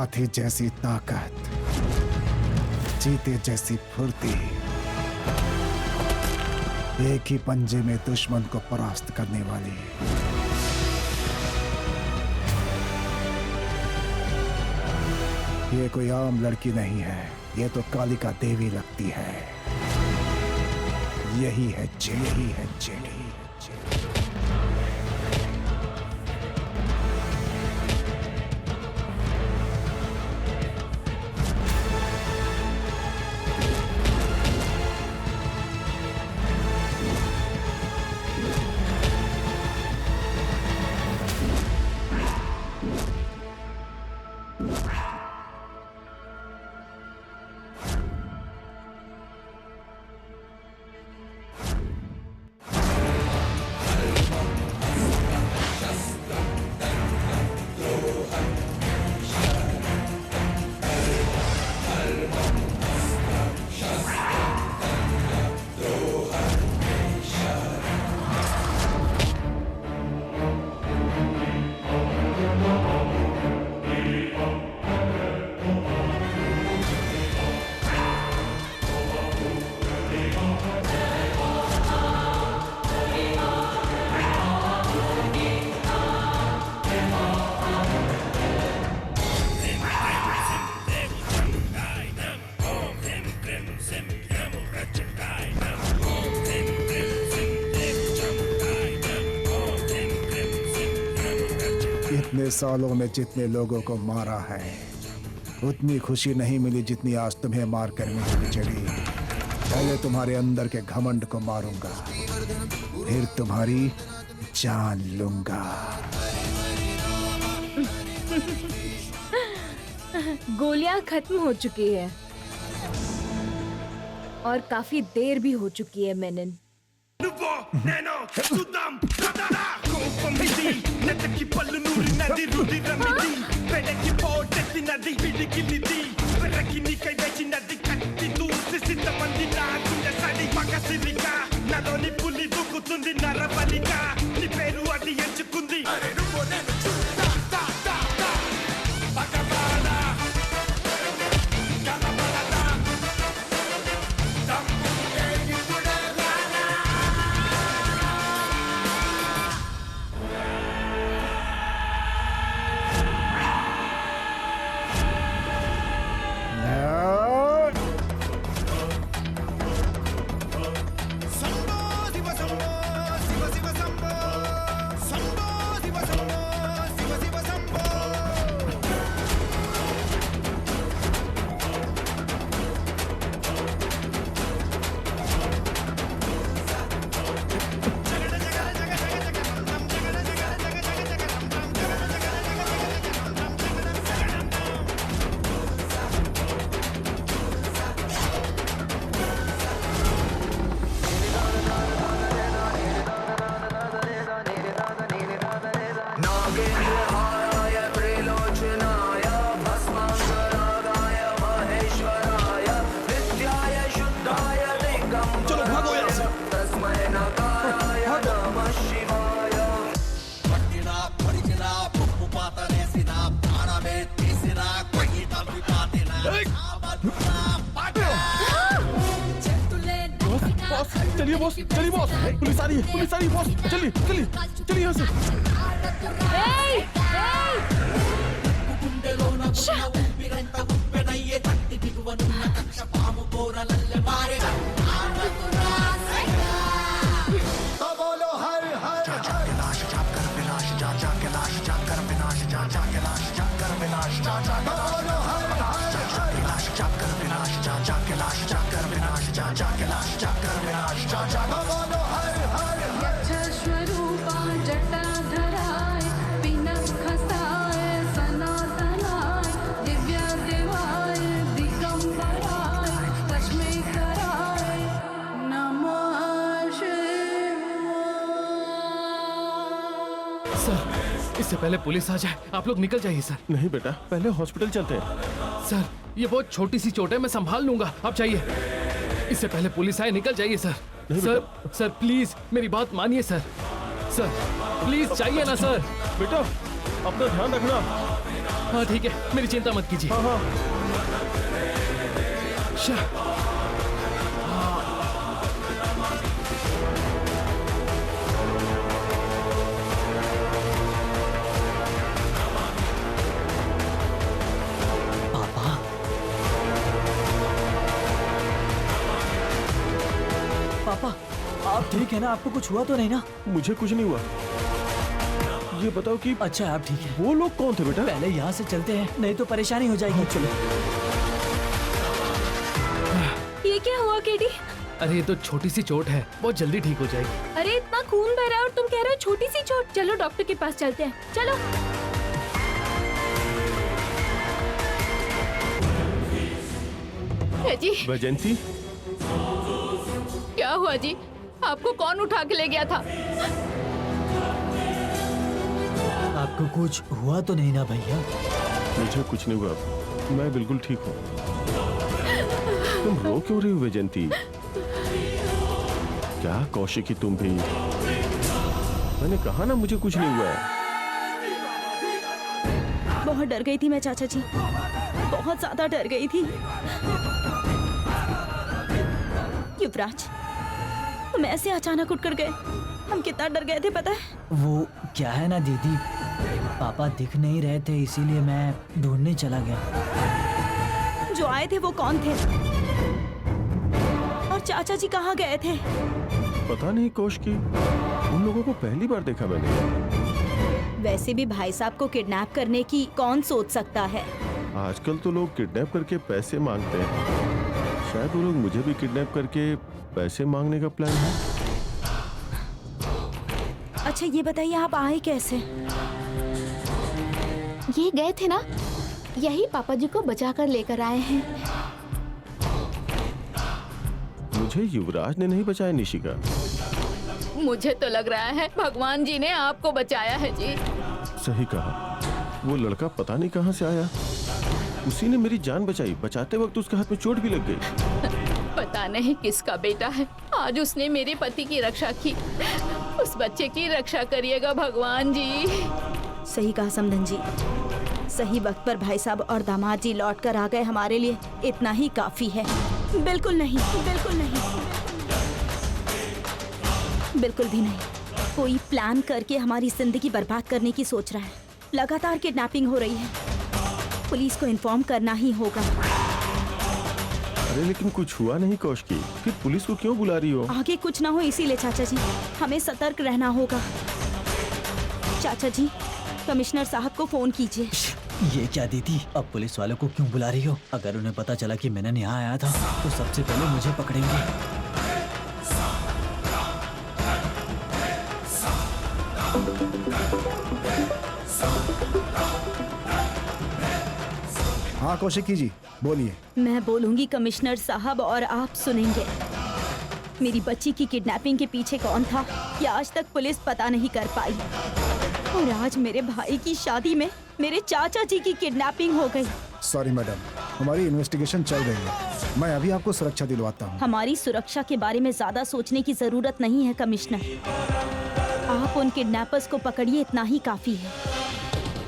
हाथी जैसी ताकत, चीते जैसी फुर्ती, एक ही पंजे में दुश्मन को परास्त करने वाली। ये कोई आम लड़की नहीं है, ये तो कालिका देवी लगती है। यही है जेडी। इतने सालों में जितने लोगों को मारा है, उतनी खुशी नहीं मिली जितनी आज तुम्हें मार कर मिली जेडी। पहले तुम्हारे अंदर के घमंड को मारूंगा, फिर तुम्हारी जान लूंगा। गोलियां खत्म हो चुकी है और काफी देर भी हो चुकी है मेनन। चलिए बॉस, चलिए बॉस, पुलिस आ रही है बॉस, चलिए यहाँ से। सर, इससे पहले पुलिस आ जाए आप लोग निकल जाइए सर। नहीं बेटा, पहले हॉस्पिटल चलते हैं। सर, ये बहुत छोटी सी चोट है, मैं संभाल लूंगा, आप जाइए। इससे पहले पुलिस आए, निकल जाइए सर। सर प्लीज मेरी बात मानिए सर। सर प्लीज चाहिए ना सर। बेटा अपना ध्यान रखना। हाँ ठीक है, मेरी चिंता मत कीजिए। हाँ हाँ शा- पापा, पापा, आप ठीक है ना? आपको कुछ हुआ तो नहीं ना? मुझे कुछ नहीं हुआ। ये बताओ कि अच्छा, आप ठीक है। वो लोग कौन थे बेटा? पहले यहाँ से चलते हैं, नहीं तो परेशानी हो जाएगी। चलो। ये क्या हुआ केडी? अरे ये तो छोटी सी चोट है, बहुत जल्दी ठीक हो जाएगी। अरे इतना खून बह रहा है और तुम कह रहे हो छोटी सी चोट। चलो डॉक्टर के पास चलते हैं, चलो। जी वैजयंती, क्या हुआ जी? आपको कौन उठा के ले गया था? आपको कुछ हुआ तो नहीं ना भैया? मुझे कुछ नहीं हुआ, मैं बिल्कुल ठीक हूँ। तुम रो क्यों रही हो वैजयंती? क्या कौशिकी, तुम भी? मैंने कहा ना मुझे कुछ नहीं हुआ है। बहुत डर गई थी मैं चाचा जी, बहुत ज्यादा डर गई थी। युवराज, तुम ऐसे अचानक उठकर गए, हम कितना डर गए थे पता है? वो क्या है ना दीदी, पापा दिख नहीं रहे थे इसीलिए मैं ढूंढने चला गया। जो आए थे वो कौन थे? और चाचा जी कहाँ गए थे? पता नहीं कौशिकी, उन लोगों को पहली बार देखा मैंने। वैसे भी भाई साहब को किडनैप करने की कौन सोच सकता है? आजकल तो लोग किडनैप करके पैसे मांगते हैं। शायद वो लोग मुझे भी किडनैप करके पैसे मांगने का प्लान है। अच्छा ये बताइए आप आए कैसे? ये गए थे ना, यही पापा जी को बचा कर लेकर आए हैं। मुझे युवराज ने नहीं बचाया निशिका। मुझे तो लग रहा है भगवान जी ने आपको बचाया है जी। सही कहा, वो लड़का पता नहीं कहाँ से आया, उसी ने मेरी जान बचाई। बचाते वक्त उसके हाथ में चोट भी लग गई। पता नहीं किसका बेटा है, आज उसने मेरे पति की रक्षा की। उस बच्चे की रक्षा करिएगा भगवान जी। सही कहा समधन जी, सही वक्त पर भाई साहब और दामाद जी लौट कर आ गए, हमारे लिए इतना ही काफी है। बिल्कुल नहीं, बिल्कुल नहीं, बिल्कुल भी नहीं। कोई प्लान करके हमारी जिंदगी बर्बाद करने की सोच रहा है। लगातार किडनैपिंग हो रही है, पुलिस को इन्फॉर्म करना ही होगा। अरे लेकिन कुछ हुआ नहीं कौशिकी, फिर पुलिस को क्यों बुला रही हो? आगे कुछ ना हो इसीलिए चाचा जी हमें सतर्क रहना होगा। चाचा जी, कमिश्नर साहब को फोन कीजिए। ये क्या दीदी, अब पुलिस वालों को क्यों बुला रही हो? अगर उन्हें पता चला कि मैंने यहाँ आया था तो सबसे पहले मुझे पकड़ेंगे। हाँ कौशिकी जी बोलिए। मैं बोलूंगी कमिश्नर साहब और आप सुनेंगे। मेरी बच्ची की किडनैपिंग के पीछे कौन था ये आज तक पुलिस पता नहीं कर पाई, और आज मेरे भाई की शादी में मेरे चाचा जी की किडनैपिंग हो गई। सॉरी मैडम, हमारी इन्वेस्टिगेशन चल रही है, मैं अभी आपको सुरक्षा दिलवाता हूँ। हमारी सुरक्षा के बारे में ज्यादा सोचने की जरूरत नहीं है कमिश्नर, आप उन किडनैपर्स को पकड़िए, इतना ही काफी है।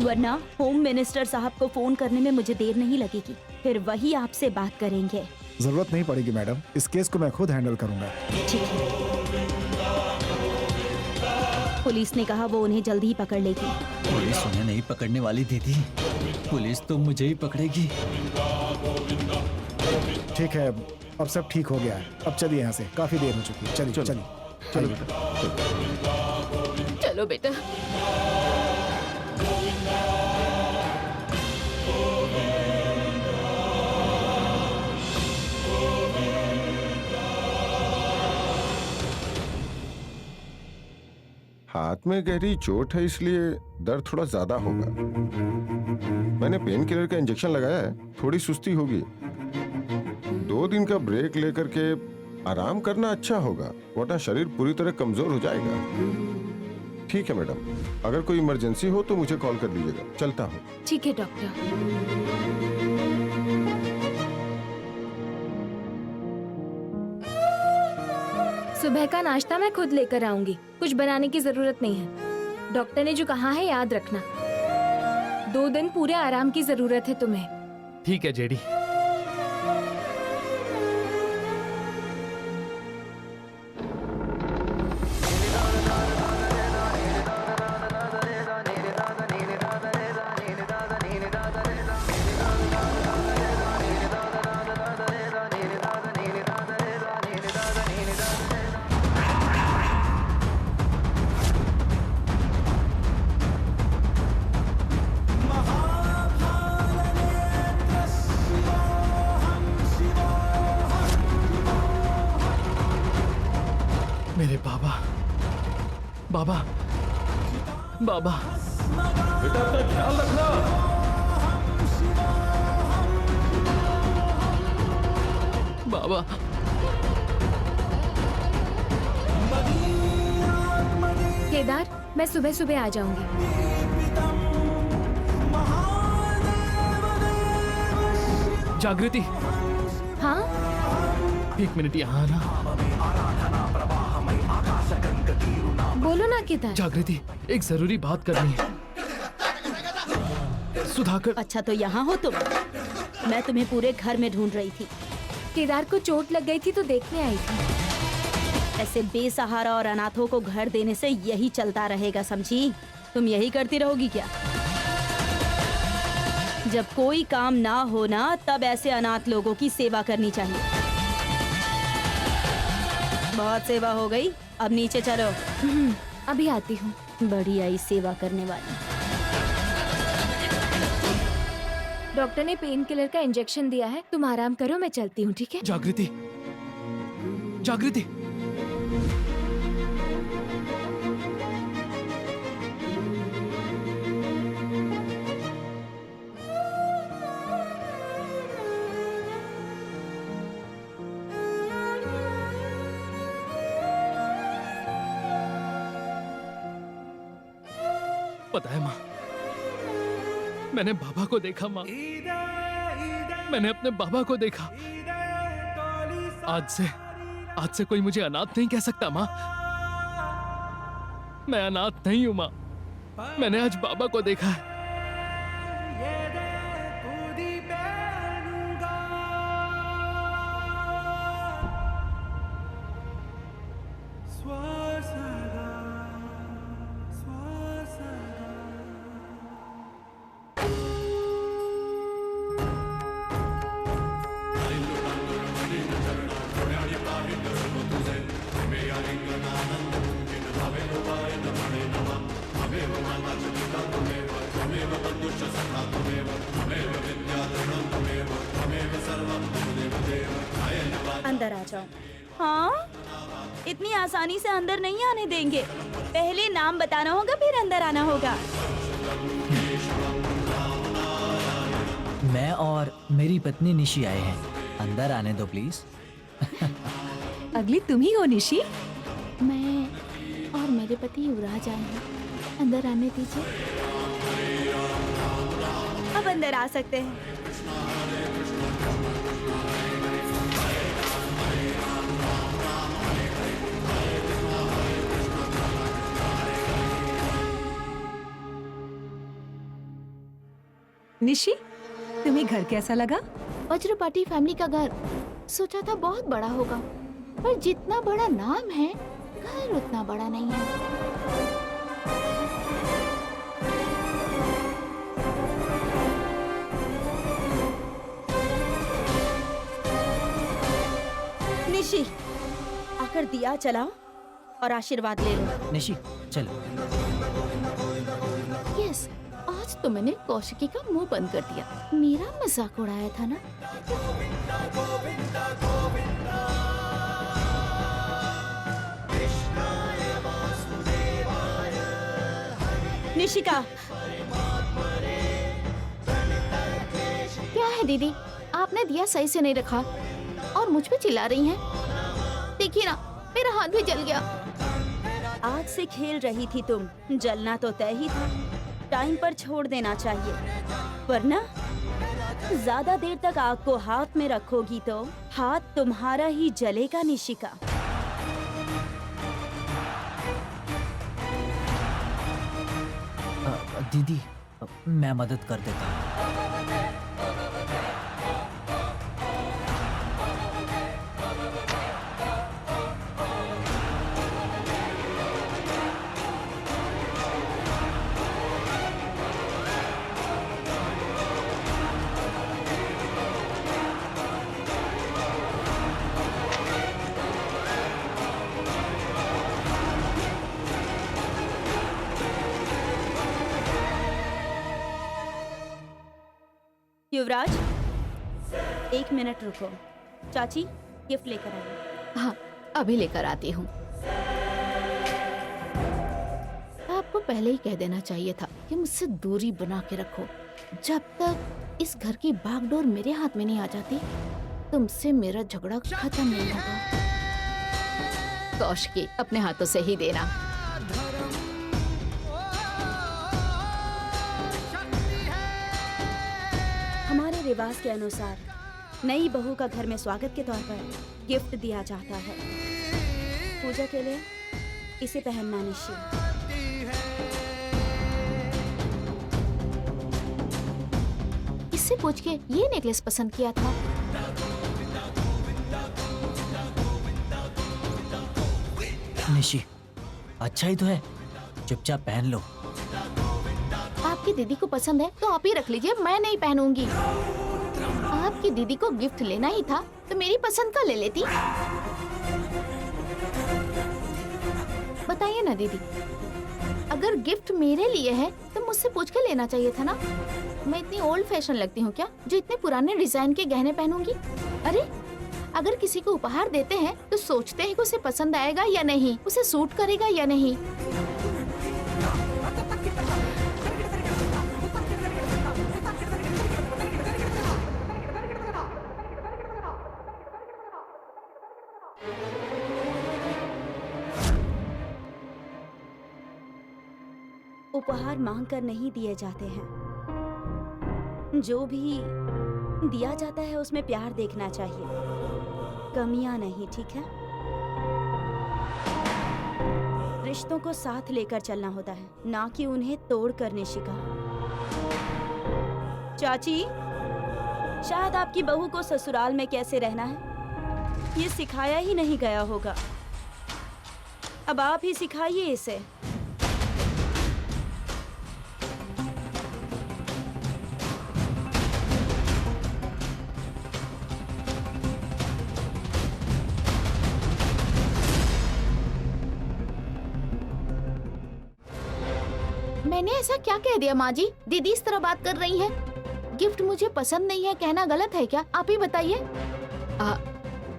वरना होम मिनिस्टर साहब को फोन करने में मुझे देर नहीं लगेगी, फिर वही आपसे बात करेंगे। जरूरत नहीं पड़ेगी मैडम, इस केस को मैं खुद हैंडल करूंगा। ठीक है। पुलिस ने कहा वो उन्हें जल्दी ही पकड़ लेगी। पुलिस उन्हें नहीं पकड़ने वाली दीदी, पुलिस तो मुझे ही पकड़ेगी। ठीक है, अब सब ठीक हो गया है, अब चलिए यहाँ से, काफी देर हो चुकी है। चलिए चलिए चलो बेटा, चलो। चलो बेटा। हाथ में गहरी चोट है इसलिए दर्द थोड़ा ज्यादा होगा। मैंने पेन किलर का इंजेक्शन लगाया है, थोड़ी सुस्ती होगी। 2 दिन का ब्रेक लेकर के आराम करना अच्छा होगा, वरना शरीर पूरी तरह कमजोर हो जाएगा। ठीक है मैडम, अगर कोई इमरजेंसी हो तो मुझे कॉल कर लीजिएगा। चलता हूँ। ठीक है डॉक्टर। सुबह का नाश्ता मैं खुद लेकर आऊंगी, कुछ बनाने की जरूरत नहीं है। डॉक्टर ने जो कहा है याद रखना। 2 दिन पूरे आराम की जरूरत है तुम्हें। ठीक है जेडी। मेरे बाबा, बाबा, बाबा, बेटा अपना ख्याल रखना। बाबा, केदार, मैं सुबह सुबह आ जाऊंगी। जागृति, हाँ, 1 मिनट यहाँ आना। बोलो ना केदार। जागृति, एक जरूरी बात करनी है। सुधाकर, अच्छा तो यहाँ हो तुम? मैं तुम्हें पूरे घर में ढूंढ रही थी। केदार को चोट लग गई थी तो देखने आई थी। ऐसे बेसहारा और अनाथों को घर देने से यही चलता रहेगा, समझी? तुम यही करती रहोगी क्या? जब कोई काम ना हो ना, तब ऐसे अनाथ लोगों की सेवा करनी चाहिए। बहुत सेवा हो गई, अब नीचे चलो। अभी आती हूँ। बड़ी आई सेवा करने वाली। डॉक्टर ने पेन किलर का इंजेक्शन दिया है, तुम आराम करो, मैं चलती हूँ, ठीक है? जागृति, जागृति। पता है माँ, मैंने बाबा को देखा माँ, मैंने अपने बाबा को देखा। आज से कोई मुझे अनाथ नहीं कह सकता माँ। मैं अनाथ नहीं हूँ माँ, मैंने आज बाबा को देखा है। अंदर आ जाओ। हाँ, इतनी आसानी से अंदर नहीं आने देंगे। पहले नाम बताना होगा, फिर अंदर आना होगा। मैं और मेरी पत्नी निशी आए हैं, अंदर आने दो प्लीज। अगली तुम ही हो निशी। मैं और मेरे पति युवराज आए हैं, अंदर आने दीजिए। अब अंदर आ सकते हैं। निशी, तुम्हें घर कैसा लगा? वज्रपाटी फैमिली का घर सोचा था बहुत बड़ा होगा, पर जितना बड़ा नाम है, घर उतना बड़ा नहीं है। निशी, आकर दिया जलाओ और आशीर्वाद ले लो। निशी चलो। यस, आज तो मैंने कौशिकी का मुंह बंद कर दिया। मेरा मजाक उड़ाया था ना। निशिका, क्या है दीदी, आपने दिया सही से नहीं रखा और मुझ पे चिल्ला रही हैं। देखिए ना, मेरा हाथ भी जल गया। आज से खेल रही थी तुम, जलना तो तय ही था। टाइम पर छोड़ देना चाहिए, वरना ज्यादा देर तक आग को हाथ में रखोगी तो हाथ तुम्हारा ही जलेगा। निशिका, दीदी मैं मदद कर देता हूँ। युवराज, 1 मिनट रुको। चाची, गिफ्ट लेकर आइए। हाँ, अभी लेकर आती हूँ। आपको पहले ही कह देना चाहिए था कि मुझसे दूरी बना के रखो। जब तक इस घर की बागडोर मेरे हाथ में नहीं आ जाती, तुमसे मेरा झगड़ा खत्म नहीं होगा। कौशिकी, अपने हाथों से ही देना। हमारे रिवाज के अनुसार नई बहू का घर में स्वागत के तौर पर गिफ्ट दिया जाता है। पूजा के लिए इसे पहनना निश्चित। इससे पूछ के ये नेकलेस पसंद किया था। निशी, अच्छा ही तो है, चुपचाप पहन लो। आपकी दीदी को पसंद है तो आप ही रख लीजिए, मैं नहीं पहनूंगी। आपकी दीदी को गिफ्ट लेना ही था तो मेरी पसंद का ले लेती। बताइए ना दीदी, अगर गिफ्ट मेरे लिए है तो मुझसे पूछ के लेना चाहिए था ना। मैं इतनी ओल्ड फैशन लगती हूँ क्या जो इतने पुराने डिजाइन के गहने पहनूंगी? अरे, अगर किसी को उपहार देते हैं तो सोचते हैं कि उसे पसंद आएगा या नहीं, उसे सूट करेगा या नहीं। उपहार मांग कर नहीं दिए जाते हैं। जो भी दिया जाता है उसमें प्यार देखना चाहिए, कमियां नहीं, ठीक है? रिश्तों को साथ लेकर चलना होता है, ना कि उन्हें तोड़ कर निशिका। चाची, शायद आपकी बहू को ससुराल में कैसे रहना है ये सिखाया ही नहीं गया होगा। अब आप ही सिखाइए इसे। मैंने ऐसा क्या कह दिया माँ जी? दीदी इस तरह बात कर रही है। गिफ्ट मुझे पसंद नहीं है कहना गलत है क्या? आप ही बताइए।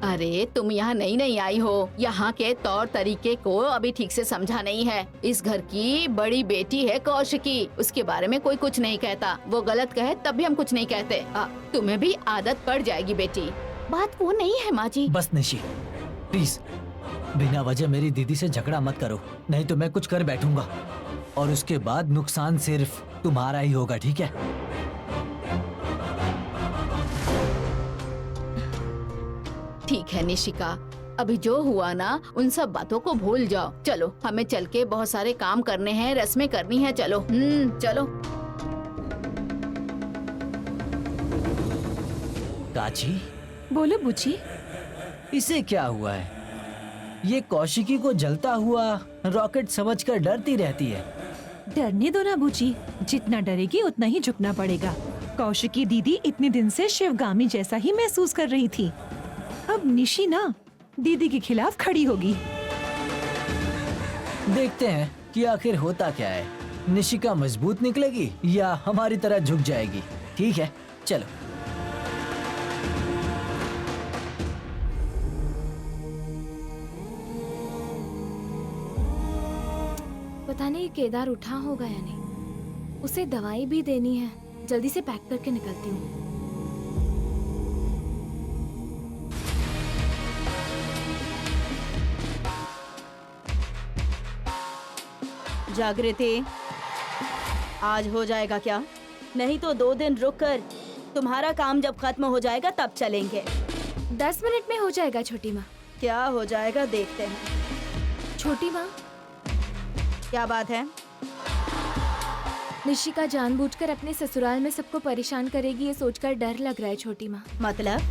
अरे, तुम यहाँ नई नई आई हो, यहाँ के तौर तरीके को अभी ठीक से समझा नहीं है। इस घर की बड़ी बेटी है कौशिकी, उसके बारे में कोई कुछ नहीं कहता। वो गलत कहे तब भी हम कुछ नहीं कहते। तुम्हें भी आदत पड़ जाएगी बेटी। बात वो नहीं है माँ जी। बस निशी, प्लीज बिना वजह मेरी दीदी से झगड़ा मत करो, नहीं तो मैं कुछ कर बैठूंगा और उसके बाद नुकसान सिर्फ तुम्हारा ही होगा, ठीक है? ठीक है निशिका, अभी जो हुआ ना उन सब बातों को भूल जाओ। चलो, हमें चल के बहुत सारे काम करने हैं, रस्में करनी है। चलो चलो। काची, बोलो बुची। इसे क्या हुआ है? ये कौशिकी को जलता हुआ रॉकेट समझकर डरती रहती है। डरने दो ना बुची, जितना डरेगी उतना ही झुकना पड़ेगा। कौशिकी दीदी इतने दिन से शिवगामी जैसा ही महसूस कर रही थी। अब निशी ना दीदी के खिलाफ खड़ी होगी। देखते हैं कि आखिर होता क्या है। निशिका मजबूत निकलेगी या हमारी तरह झुक जाएगी। ठीक है, चलो। पता नहीं केदार उठा होगा या नहीं। उसे दवाई भी देनी है, जल्दी से पैक करके निकलती हूँ। जागृति, आज हो जाएगा क्या? नहीं तो 2 दिन रुक कर तुम्हारा काम जब खत्म हो जाएगा तब चलेंगे। 10 मिनट में हो जाएगा छोटी माँ। क्या हो जाएगा देखते हैं। छोटी माँ, क्या बात है? निशिका जानबूझकर अपने ससुराल में सबको परेशान करेगी, ये सोचकर डर लग रहा है छोटी माँ। मतलब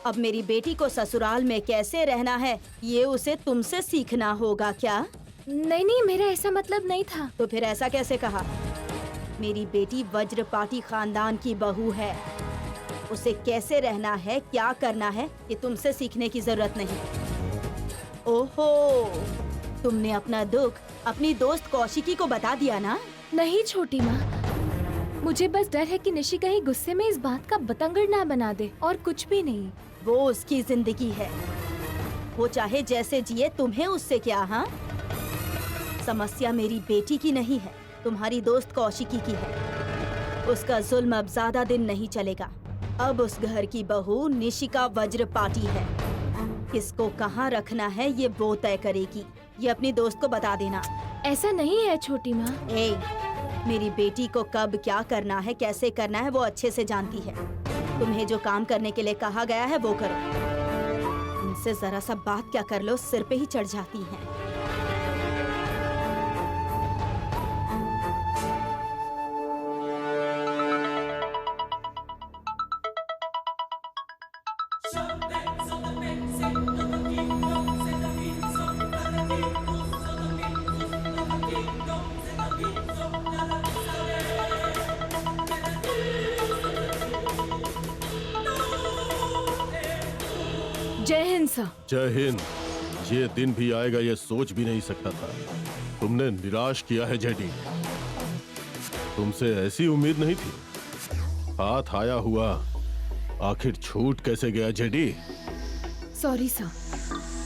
अब मेरी बेटी को ससुराल में कैसे रहना है ये उसे तुमसे सीखना होगा क्या? नहीं नहीं, मेरा ऐसा मतलब नहीं था। तो फिर ऐसा कैसे कहा? मेरी बेटी वज्रपाटी खानदान की बहू है, उसे कैसे रहना है, क्या करना है, ये तुमसे सीखने की जरूरत नहीं। ओहो, तुमने अपना दुख अपनी दोस्त कौशिकी को बता दिया ना? नहीं छोटी माँ, मुझे बस डर है कि निशी कहीं गुस्से में इस बात का बतंगड़ ना बना दे, और कुछ भी नहीं। वो उसकी जिंदगी है, वो चाहे जैसे जिए, तुम्हें उससे क्या? हाँ, समस्या मेरी बेटी की नहीं है, तुम्हारी दोस्त कौशिकी की है। उसका जुल्म अब ज्यादा दिन नहीं चलेगा। अब उस घर की बहू निशिका वज्रपाटी है। किसको कहाँ रखना है ये वो तय करेगी। ये अपनी दोस्त को बता देना। ऐसा नहीं है छोटी माँ। मेरी बेटी को कब क्या करना है, कैसे करना है, वो अच्छे से जानती है। तुम्हें जो काम करने के लिए कहा गया है वो करो। उनसे जरा सा बात क्या कर लो, सिर पे ही चढ़ जाती हैं। जय हिंद सर। जय हिंद। ये दिन भी आएगा ये सोच भी नहीं सकता था। तुमने निराश किया है जेडी। तुमसे ऐसी उम्मीद नहीं थी। हाथ आया हुआ आखिर छूट कैसे गया जेडी? सॉरी सर,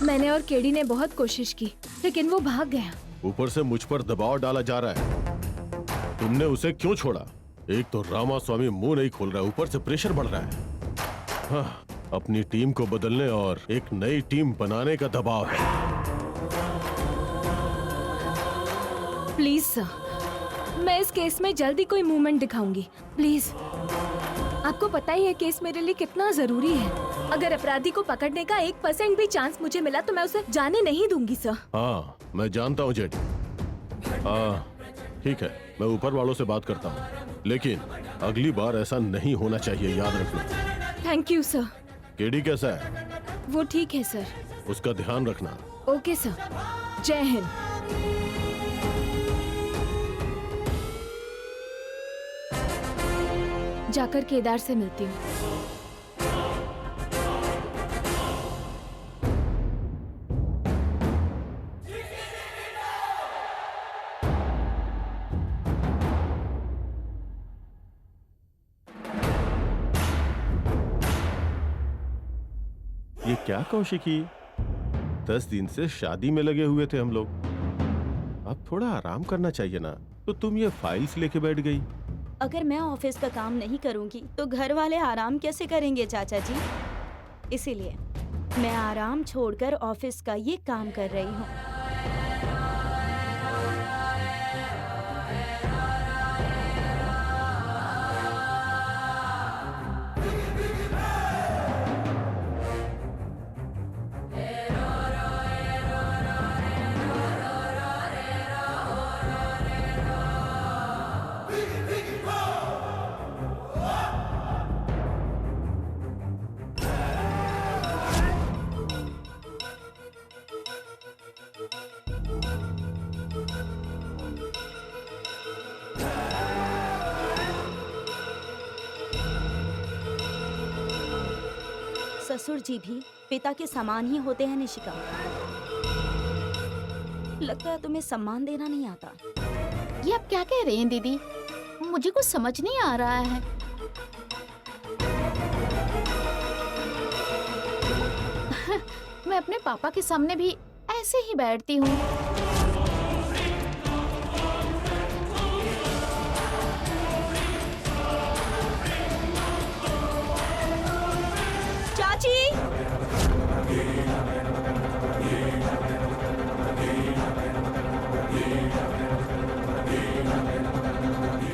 मैंने और केडी ने बहुत कोशिश की, लेकिन वो भाग गया। ऊपर से मुझ पर दबाव डाला जा रहा है। तुमने उसे क्यों छोड़ा? एक तो रामास्वामी मुंह नहीं खोल रहा है, ऊपर से प्रेशर बढ़ रहा है। हाँ, अपनी टीम को बदलने और एक नई टीम बनाने का दबाव है। प्लीज सर, मैं इस केस में जल्दी कोई मूवमेंट दिखाऊंगी, प्लीज। आपको पता ही है केस मेरे लिए कितना जरूरी है। अगर अपराधी को पकड़ने का 1% भी चांस मुझे मिला तो मैं उसे जाने नहीं दूंगी सर। हाँ, मैं जानता हूँ जेडी। ठीक है, मैं ऊपर वालों से बात करता हूँ, लेकिन अगली बार ऐसा नहीं होना चाहिए, याद रखना। Thank you sir. केडी कैसा है? वो ठीक है सर। उसका ध्यान रखना। Okay sir. जय हिंद। जाकर केदार से मिलती हूँ। ये क्या कौशिकी, 10 दिन से शादी में लगे हुए थे हम लोग। अब थोड़ा आराम करना चाहिए ना। तो तुम ये फाइल्स लेके बैठ गई। अगर मैं ऑफिस का काम नहीं करूंगी तो घर वाले आराम कैसे करेंगे चाचा जी? इसीलिए मैं आराम छोड़कर ऑफिस का ये काम कर रही हूँ। ससुर जी भी पिता के समान ही होते हैं निशिका। लगता है तुम्हें सम्मान देना नहीं आता। ये आप क्या कह रहे हैं दीदी? मुझे कुछ समझ नहीं आ रहा है। मैं अपने पापा के सामने भी ऐसे ही बैठती हूँ। चाची,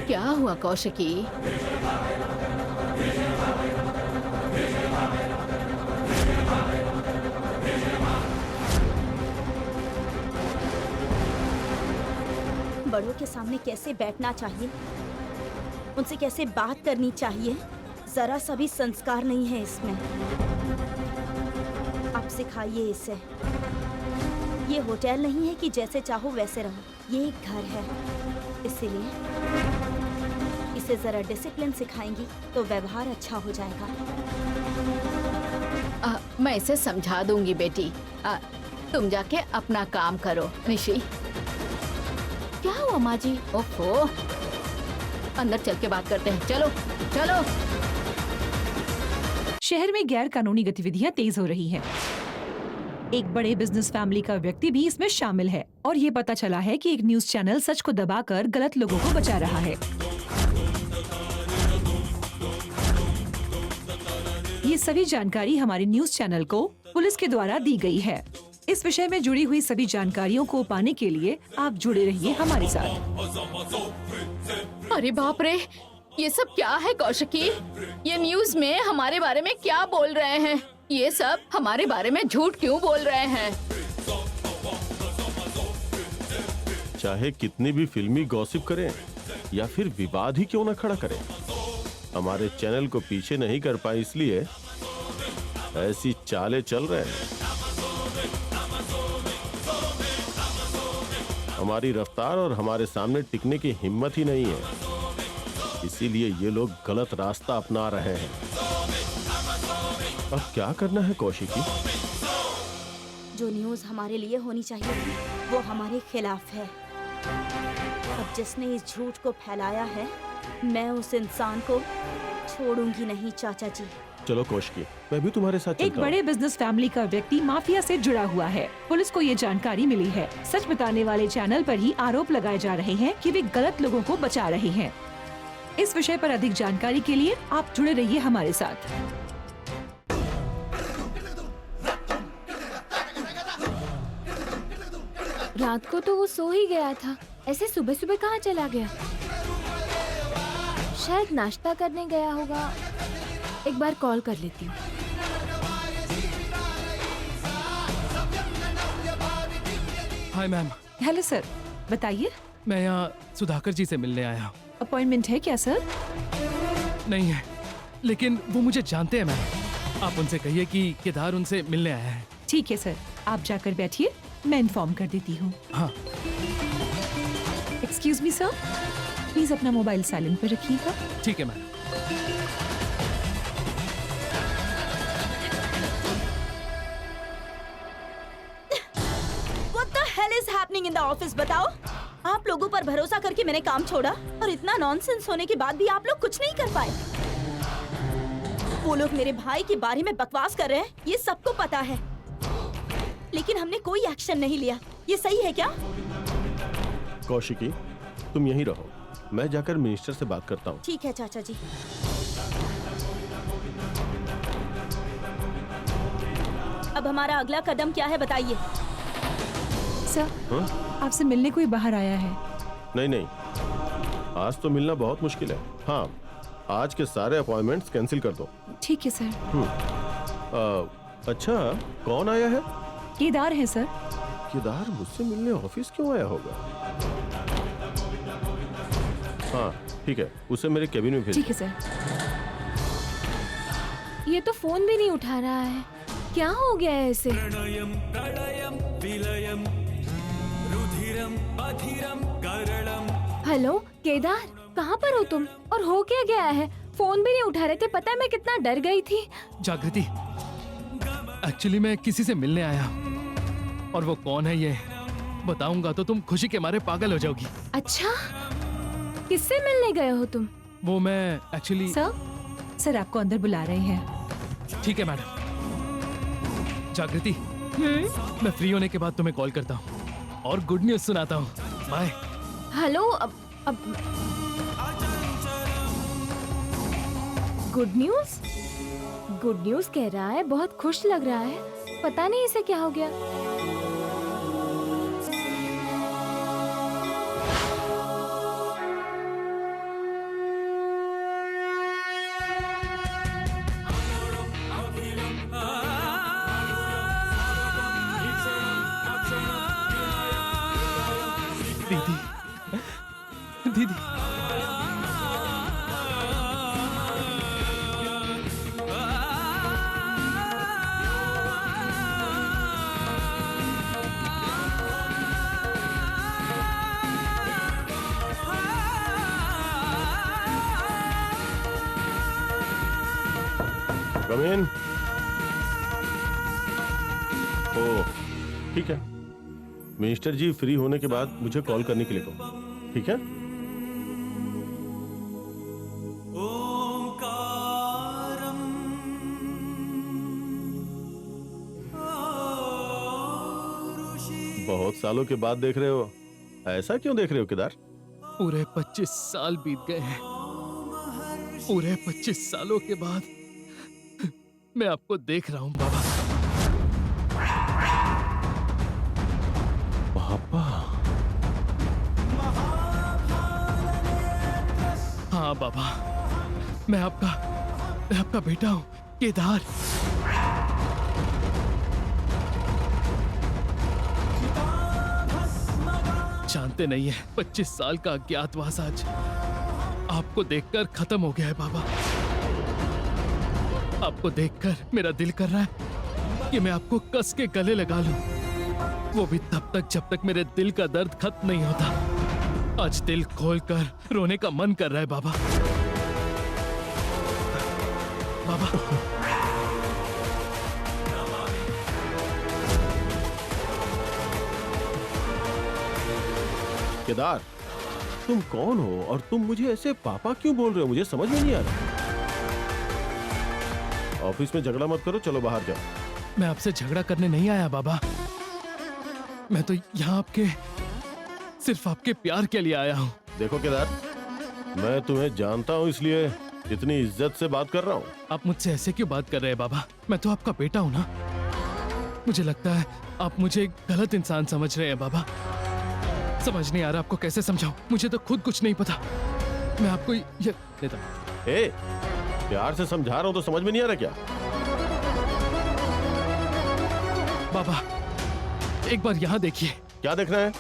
क्या हुआ कौशिकी? बड़ों के सामने कैसे बैठना चाहिए, उनसे कैसे बात करनी चाहिए, जरा सा भी संस्कार नहीं है इसमें। आप सिखाइए इसे। ये होटल नहीं है कि जैसे चाहो वैसे रहो, ये एक घर है। इसीलिए इसे जरा डिसिप्लिन सिखाएंगी तो व्यवहार अच्छा हो जाएगा। मैं इसे समझा दूंगी बेटी। तुम जाके अपना काम करो। निशी, क्या हुआ माँ जी? ओफो, अंदर चल के बात करते हैं। चलो चलो। शहर में गैर कानूनी गतिविधियां तेज हो रही हैं। एक बड़े बिजनेस फैमिली का व्यक्ति भी इसमें शामिल है और ये पता चला है कि एक न्यूज चैनल सच को दबाकर गलत लोगों को बचा रहा है। ये सभी जानकारी हमारे न्यूज चैनल को पुलिस के द्वारा दी गई है। इस विषय में जुड़ी हुई सभी जानकारियों को पाने के लिए आप जुड़े रहिए हमारे साथ। अरे बाप रे, ये सब क्या है कौशिकी? ये न्यूज में हमारे बारे में क्या बोल रहे हैं? ये सब हमारे बारे में झूठ क्यों बोल रहे हैं? चाहे कितनी भी फिल्मी गॉसिप करें या फिर विवाद ही क्यों न खड़ा करें, हमारे चैनल को पीछे नहीं कर पाए, इसलिए ऐसी चालें चल रहे हैं। हमारी रफ्तार और हमारे सामने टिकने की हिम्मत ही नहीं है, इसीलिए ये लोग गलत रास्ता अपना रहे हैं। अब क्या करना है कौशिकी? जो न्यूज़ हमारे लिए होनी चाहिए वो हमारे खिलाफ है। अब जिसने इस झूठ को फैलाया है, मैं उस इंसान को छोड़ूंगी नहीं चाचा जी। चलो कौशिकी, मैं भी तुम्हारे साथ एक चलता हूँ। बड़े बिजनेस फैमिली का व्यक्ति माफिया से जुड़ा हुआ है। पुलिस को ये जानकारी मिली है। सच बताने वाले चैनल पर ही आरोप लगाए जा रहे हैं कि वे गलत लोगों को बचा रहे हैं। इस विषय पर अधिक जानकारी के लिए आप जुड़े रहिए हमारे साथ। रात को तो वो सो ही गया था, ऐसे सुबह सुबह कहाँ चला गया? शायद नाश्ता करने गया होगा। एक बार कॉल कर लेती हूँ। हाय मैम, हेलो सर, बताइए। मैं यहाँ सुधाकर जी से मिलने आया हूँ। अपॉइंटमेंट है क्या सर? नहीं है, लेकिन वो मुझे जानते हैं मैम। आप उनसे कहिए कि केदार उनसे मिलने आया है। ठीक है सर, आप जाकर बैठिए, मैं इन्फॉर्म कर देती हूँ। हाँ। एक्सक्यूज मी सर, प्लीज अपना मोबाइल साइलेंट पर रखिएगा। ठीक है ma'am. What the hell is happening in the office? बताओ। आप लोगों पर भरोसा करके मैंने काम छोड़ा और इतना नॉनसेंस होने के बाद भी आप लोग कुछ नहीं कर पाए। वो लोग मेरे भाई के बारे में बकवास कर रहे हैं, ये सबको पता है, लेकिन हमने कोई एक्शन नहीं लिया। ये सही है क्या? कौशिकी, तुम यहीं रहो, मैं जाकर मिनिस्टर से बात करता हूँ। ठीक है चाचा जी। अब हमारा अगला कदम क्या है बताइए। सर, हाँ? आपसे मिलने कोई बाहर आया है। नहीं नहीं, आज तो मिलना बहुत मुश्किल है। हाँ, आज के सारे अपॉइंटमेंट्स कैंसिल कर दो। ठीक है सर। अच्छा, कौन आया है? केदार है सर। केदार मुझसे मिलने ऑफिस क्यों आया होगा? हाँ ठीक है, उसे मेरे केबिन में भेज। ठीक है सर। ये तो फोन भी नहीं उठा रहा है, क्या हो गया है इसे? हेलो केदार, कहाँ पर हो तुम और हो क्या गया है? फोन भी नहीं उठा रहे थे, पता है मैं कितना डर गई थी। जागृति, एक्चुअली मैं किसी से मिलने आया और वो कौन है ये बताऊंगा तो तुम खुशी के मारे पागल हो जाओगी। अच्छा, किससे मिलने गए हो तुम? वो मैं एक्चुअली। सर आपको अंदर बुला रहे हैं। ठीक है मैडम। जागृति, मैं फ्री होने के बाद तुम्हें कॉल करता हूँ और गुड न्यूज सुनाता हूँ। बाय। हेलो, अब गुड न्यूज? गुड न्यूज कह रहा है, बहुत खुश लग रहा है, पता नहीं इसे क्या हो गया। दीदी, कम इन। ओ ठीक है, मिनिस्टर जी फ्री होने के बाद मुझे कॉल करने के लिए कहो, ठीक है? बहुत सालों के बाद देख रहे हो, ऐसा क्यों देख रहे हो केदार? पूरे 25 साल बीत गए हैं। पूरे 25 सालों के बाद मैं आपको देख रहा हूं बाबा। पापा? हाँ बाबा, मैं आपका बेटा हूं, केदार। जानते नहीं है, 25 साल का अज्ञातवास आज आपको देखकर खत्म हो गया है बाबा। आपको देखकर मेरा दिल कर रहा है कि मैं आपको कस के गले लगा लूं, वो भी तब तक जब तक मेरे दिल का दर्द खत्म नहीं होता। आज दिल खोलकर रोने का मन कर रहा है बाबा। बाबा केदार, तुम कौन हो और तुम मुझे ऐसे पापा क्यों बोल रहे हो? मुझे समझ में नहीं आ रहा। ऑफिस में झगड़ा मत करो, चलो बाहर जाओ। मैं आपसे झगड़ा करने नहीं आया बाबा, मैं तो यहाँ सिर्फ आपके प्यार के लिए आया हूँ। देखो केदार, मैं तुम्हें जानता हूँ इसलिए इतनी इज्जत से बात कर रहा हूँ। आप मुझसे ऐसे क्यों बात कर रहे हैं बाबा? मैं तो आपका बेटा हूँ ना। मुझे लगता है आप मुझे एक गलत इंसान समझ रहे हैं बाबा। समझ नहीं आ रहा आपको कैसे समझाऊं, मुझे तो खुद कुछ नहीं पता। मैं आपको ये देता हूं। प्यार से समझा रहा हूं तो समझ में नहीं आ रहा क्या? बाबा एक बार यहाँ देखिए। क्या देखना है?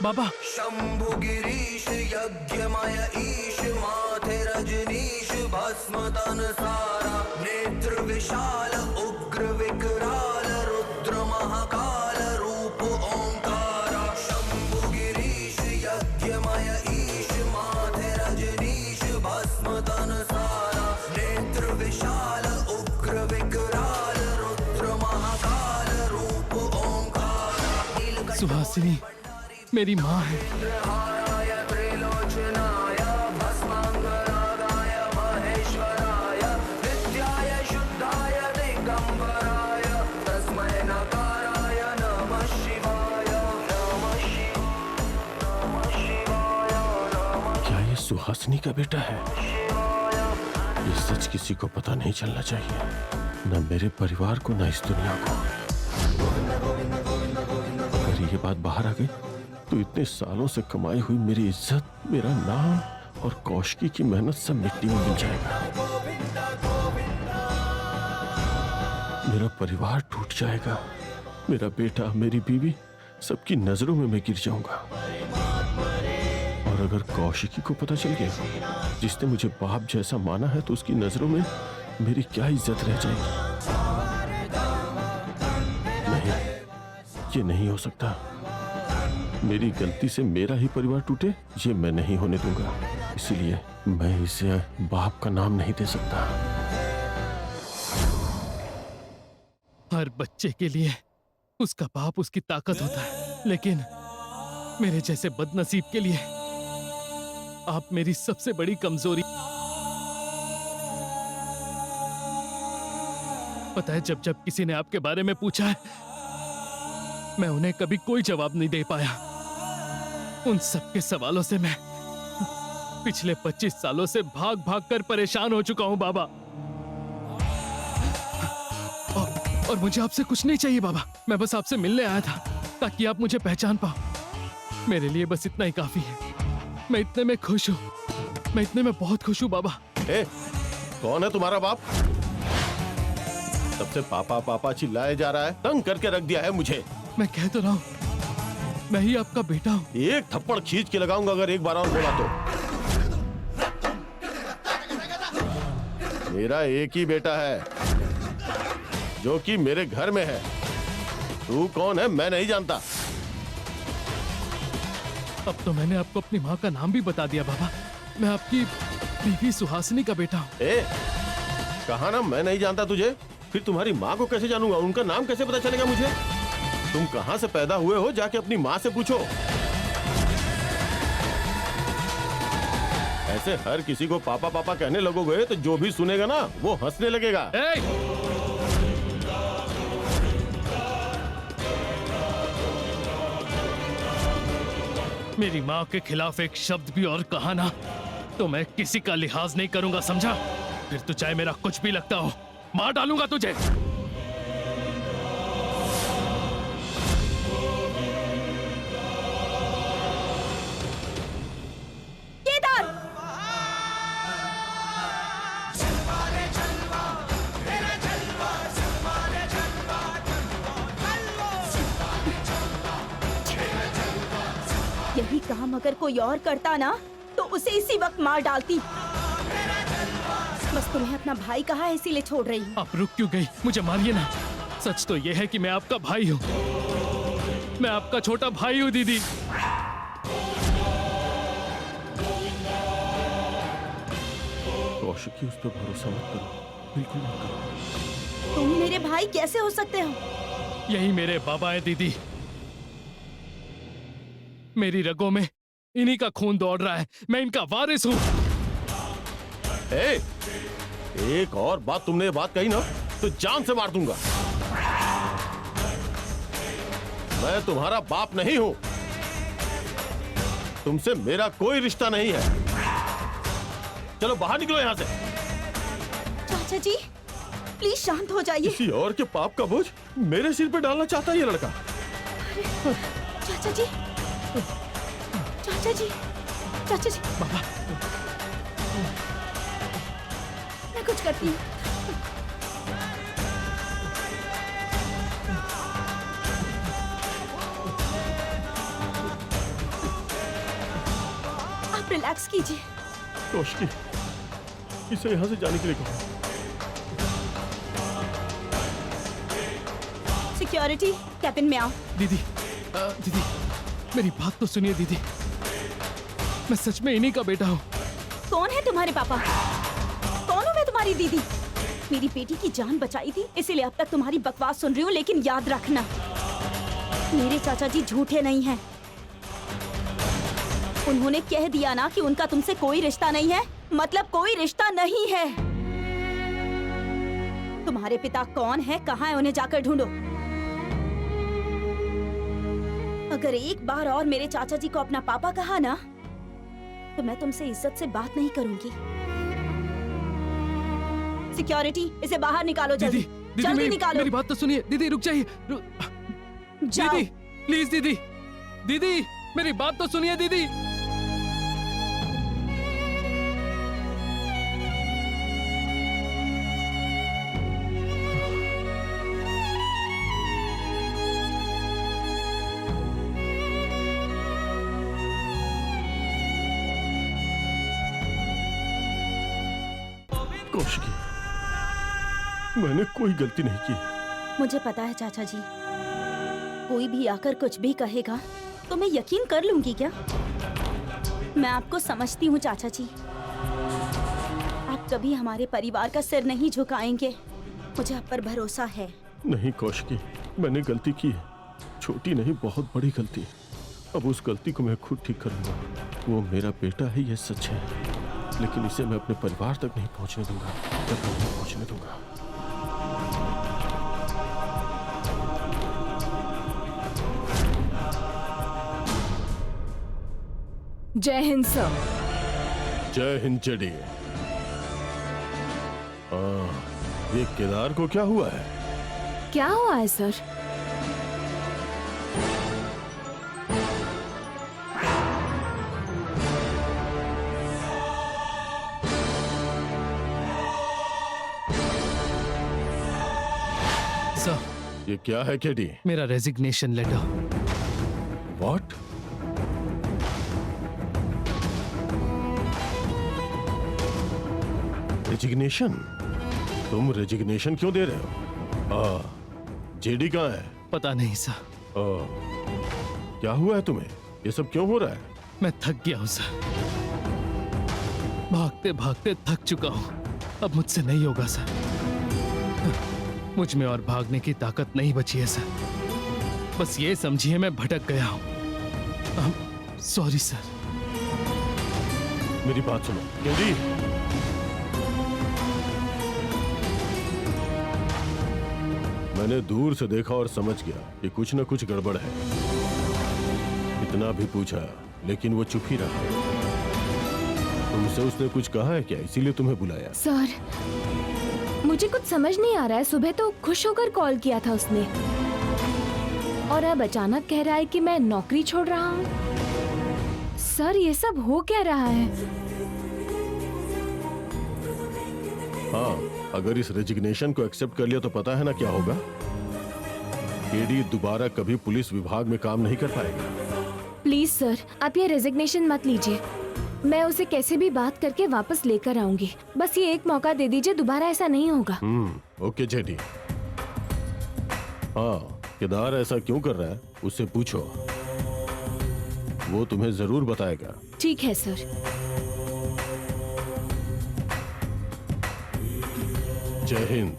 बाबा शंभु गिरीश यज्ञमय ईश माथे रजनीश भस्म तन सारा नेत्र विशाल उग्र विकराल रुद्र महाकाल रूप ओंकारा। शंभु गिरीश यज्ञमय ईश माथे रजनीश भस्म तन सारा नेत्र विशाल उग्र विकराल रुद्र महाकाल रूप ओंकारा। सुहासिनी मेरी माँ है। क्या ये सुहासिनी का बेटा है? ये सच किसी को पता नहीं चलना चाहिए, न मेरे परिवार को न इस दुनिया को। अगर ये बात बाहर आ गई तो इतने सालों से कमाई हुई मेरी इज्जत, मेरा नाम और कौशिकी की मेहनत सब मिट्टी में मिल जाएगा। मेरा परिवार टूट जाएगा, मेरा बेटा, मेरी बीवी, सबकी नजरों में मैं गिर जाऊंगा। और अगर कौशिकी को पता चल गया जिसने मुझे बाप जैसा माना है तो उसकी नजरों में मेरी क्या इज्जत रह जाएगी? नहीं, ये नहीं हो सकता। मेरी गलती से मेरा ही परिवार टूटे, ये मैं नहीं होने दूंगा। इसलिए मैं इसे बाप का नाम नहीं दे सकता। हर बच्चे के लिए उसका बाप उसकी ताकत होता है, लेकिन मेरे जैसे बदनसीब के लिए आप मेरी सबसे बड़ी कमजोरी। पता है, जब जब किसी ने आपके बारे में पूछा है, मैं उन्हें कभी कोई जवाब नहीं दे पाया। उन सबके सवालों से मैं पिछले 25 सालों से भाग भाग कर परेशान हो चुका हूं बाबा। और मुझे आपसे कुछ नहीं चाहिए बाबा, मैं बस आपसे मिलने आया था ताकि आप मुझे पहचान पाओ। मेरे लिए बस इतना ही काफी है। मैं इतने में खुश हूं, मैं इतने में बहुत खुश हूं बाबा। कौन है तुम्हारा बाप? सबसे पापा पापा चिल्लाए जा रहा है, तंग करके रख दिया है मुझे। मैं कह तो रहा हूं, मैं ही आपका बेटा हूं। एक थप्पड़ खींच के लगाऊंगा अगर एक बार और बोला तो। मेरा एक ही बेटा है, जो कि मेरे घर में है। तू कौन है मैं नहीं जानता। अब तो मैंने आपको अपनी माँ का नाम भी बता दिया बाबा। मैं आपकी बीवी सुहासिनी का बेटा हूँ। ए, कहा ना मैं नहीं जानता तुझे। फिर तुम्हारी माँ को कैसे जानूंगा, उनका नाम कैसे पता चलेगा मुझे? तुम कहाँ से पैदा हुए हो जाके अपनी माँ से पूछो। ऐसे हर किसी को पापा पापा कहने लगोगे तो जो भी सुनेगा ना वो हंसने लगेगा। मेरी माँ के खिलाफ एक शब्द भी और कहा ना तो मैं किसी का लिहाज नहीं करूंगा, समझा? फिर तो चाहे मेरा कुछ भी लगता हो, मार डालूंगा तुझे। यही काम अगर कोई और करता ना तो उसे इसी वक्त मार डालती। बस तुम्हें अपना भाई कहा है इसीलिए छोड़ रही हूँ। आप रुक क्यों गई? मुझे मारिए ना। सच तो ये है कि मैं आपका भाई हूँ। मैं आपका छोटा भाई हूँ दीदी। कौशिकी, उस पर भरोसा मत करो, बिल्कुल मत करो। तुम मेरे भाई कैसे हो सकते हो? यही मेरे बाबा है दीदी। मेरी रगों में इन्हीं का खून दौड़ रहा है। मैं इनका वारिस हूँ। एक और बात तुमने ये बात कही ना तो जान से मार दूंगा। मैं तुम्हारा बाप नहीं हूं। तुमसे मेरा कोई रिश्ता नहीं है। चलो बाहर निकलो यहां से। चाचा जी प्लीज शांत हो जाइए। किसी और के पाप का बोझ मेरे सिर पे डालना चाहता है ये लड़का। चाचा जी, चाचा जी, चाचा जी, बाबा, मैं कुछ करती हूँ। आप रिलैक्स कीजिए। कौशिकी, इसे यहाँ से जाने के लिए कहो। सिक्योरिटी, कैबिन में आओ। दीदी, दीदी, मेरी बात तो सुनिए दीदी। मैं सच में इन्हीं का बेटा हूँ। कौन है तुम्हारे पापा? कौन हूँ मैं तुम्हारी दीदी? मेरी बेटी की जान बचाई थी इसीलिए अब तक तुम्हारी बकवास सुन रही हूँ, लेकिन याद रखना मेरे चाचा जी झूठे नहीं हैं। उन्होंने कह दिया ना कि उनका तुमसे कोई रिश्ता नहीं है, मतलब कोई रिश्ता नहीं है। तुम्हारे पिता कौन है, कहाँ है, उन्हें जाकर ढूंढो। अगर एक बार और मेरे चाचा जी को अपना पापा कहा ना तो मैं तुमसे इज्जत से बात नहीं करूंगी। सिक्योरिटी, इसे बाहर निकालो जल्दी। दीदी, जल्दी मेरी, निकालो। मेरी बात तो सुनिए दीदी। रुक जाइए। जाओ। दीदी प्लीज दीदी, दीदी मेरी बात तो सुनिए दीदी। कौशिकी, मैंने कोई गलती नहीं की। मुझे पता है चाचा जी, कोई भी आकर कुछ भी कहेगा तो मैं यकीन कर लूंगी क्या? मैं आपको समझती हूँ चाचा जी। आप कभी हमारे परिवार का सिर नहीं झुकाएंगे, मुझे आप पर भरोसा है। नहीं कौशिकी, मैंने गलती की है। छोटी नहीं, बहुत बड़ी गलती। अब उस गलती को मैं खुद ठीक करूंगा। वो मेरा बेटा है, ये सच है, लेकिन इसे मैं अपने परिवार तक नहीं पहुंचने दूंगा। तक नहीं पहुंचने दूंगा। जय हिंद सर। जय हिंद जेडी। ये केदार को क्या हुआ है? क्या हुआ है सर? सर, ये क्या है केडी? मेरा रेजिग्नेशन लेटर। व्हाट? रेजिग्नेशन? तुम रेजिग्नेशन क्यों दे रहे हो? जेडी कहाँ है? पता नहीं सर, क्या हुआ है तुम्हें? ये सब क्यों हो रहा है? मैं थक गया हूँ सर, भागते भागते थक चुका हूँ। अब मुझसे नहीं होगा सर, मुझ में और भागने की ताकत नहीं बची है सर। बस ये समझिए मैं भटक गया हूँ। Sorry sir. मेरी बात सुनो जेडी, मैंने दूर से देखा और समझ गया कि कुछ न कुछ गड़बड़ है। इतना भी पूछा लेकिन वो चुप ही रहा। तुमसे उसने कुछ कहा है क्या, इसीलिए तुम्हें बुलाया? सर, मुझे कुछ समझ नहीं आ रहा है। सुबह तो खुश होकर कॉल किया था उसने, और अब अचानक कह रहा है कि मैं नौकरी छोड़ रहा हूँ। सर, ये सब हो क्या रहा है? हाँ, अगर इस रेजिग्नेशन को एक्सेप्ट कर लिया तो पता है ना क्या होगा? केडी दोबारा कभी पुलिस विभाग में काम नहीं कर पाएगा। प्लीज सर, आप ये रेजिग्नेशन मत लीजिए। मैं उसे कैसे भी बात करके वापस लेकर आऊंगी। बस ये एक मौका दे दीजिए, दोबारा ऐसा नहीं होगा। Okay JD. हाँ, केदार ऐसा क्यों कर रहा है उससे पूछो, वो तुम्हें जरूर बताएगा। ठीक है सर। जय हिंद।